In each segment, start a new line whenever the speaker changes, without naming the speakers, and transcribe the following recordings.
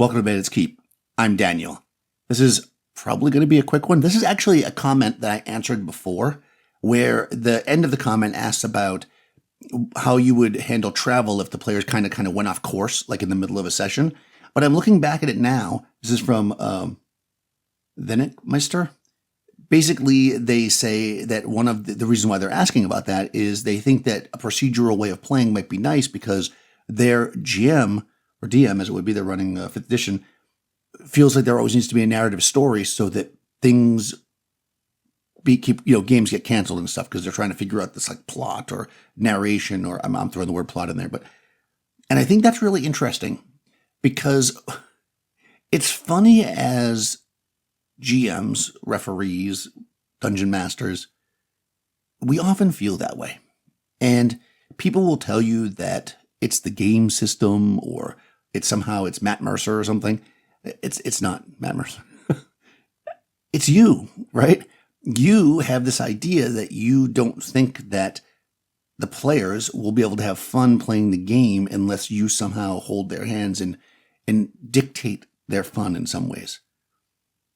Welcome to Bandit's Keep. I'm Daniel. This is probably going to be a quick one. This is actually a comment that I answered before, where the end of the comment asks about how you would handle travel if the players kind of went off course, like in the middle of a session. But I'm looking back at it now. This is from Vennickmeister. Basically, they say that one of the reason why they're asking about that is they think that a procedural way of playing might be nice because their GM, or DM as it would be, they're running 5th edition, feels like there always needs to be a narrative story so that things games get canceled and stuff because they're trying to figure out this like plot or narration, or I'm throwing the word plot in there, and I think that's really interesting because it's funny as GMs, referees, dungeon masters, we often feel that way. And people will tell you that it's the game system or it's Matt Mercer or something. It's not Matt Mercer. It's you, right? You have this idea that you don't think that the players will be able to have fun playing the game unless you somehow hold their hands and dictate their fun in some ways.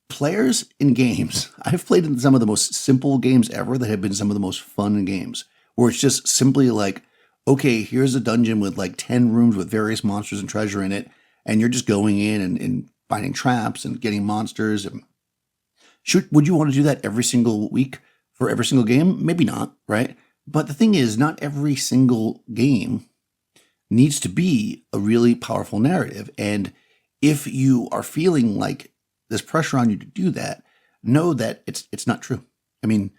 Players in games, I've played in some of the most simple games ever that have been some of the most fun games, where it's just simply like, okay, here's a dungeon with like 10 rooms with various monsters and treasure in it, and you're just going in and finding traps and getting monsters. And would you want to do that every single week for every single game? Maybe not, right? But the thing is, not every single game needs to be a really powerful narrative. And if you are feeling like there's pressure on you to do that, know that it's not true. I mean,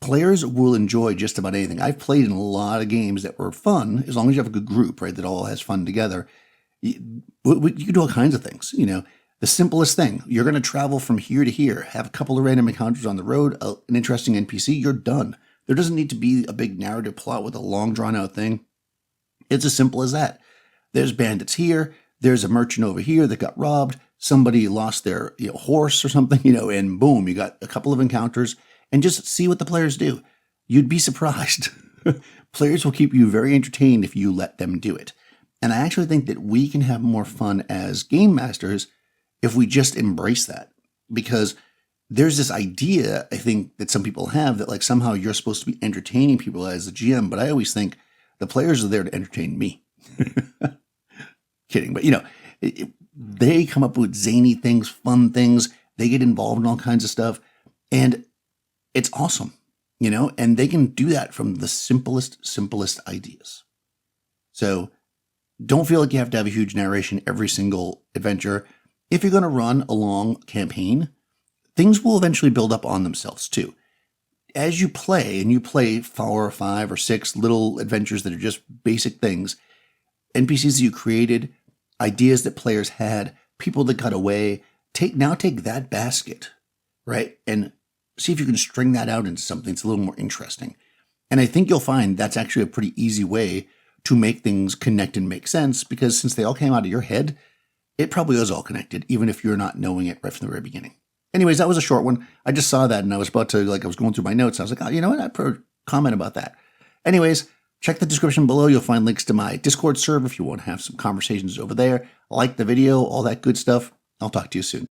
players will enjoy just about anything. I've played in a lot of games that were fun, as long as you have a good group, right, that all has fun together. You can do all kinds of things. The simplest thing, you're going to travel from here to here, have a couple of random encounters on the road, an interesting NPC, you're done. There doesn't need to be a big narrative plot with a long drawn out thing. It's as simple as that. There's bandits here. There's a merchant over here that got robbed. Somebody lost their horse or something, and boom, you got a couple of encounters, and just see what the players do. You'd be surprised. Players will keep you very entertained if you let them do it. And I actually think that we can have more fun as game masters if we just embrace that. Because there's this idea, I think, that some people have that like somehow you're supposed to be entertaining people as the GM, but I always think the players are there to entertain me. Kidding, but they come up with zany things, fun things. They get involved in all kinds of stuff. And it's awesome, and they can do that from the simplest ideas. So don't feel like you have to have a huge narration every single adventure. If you're going to run a long campaign, things will eventually build up on themselves too. As you play, and you play 4 or 5 or 6 little adventures that are just basic things, NPCs that you created, ideas that players had, people that got away, take that basket, right? And see if you can string that out into something that's a little more interesting. And I think you'll find that's actually a pretty easy way to make things connect and make sense, because since they all came out of your head, it probably is all connected, even if you're not knowing it right from the very beginning. Anyways, that was a short one. I just saw that and I was about to, I was going through my notes. I was like, oh, you know what? I'd put a comment about that. Anyways, check the description below. You'll find links to my Discord server if you want to have some conversations over there. Like the video, all that good stuff. I'll talk to you soon.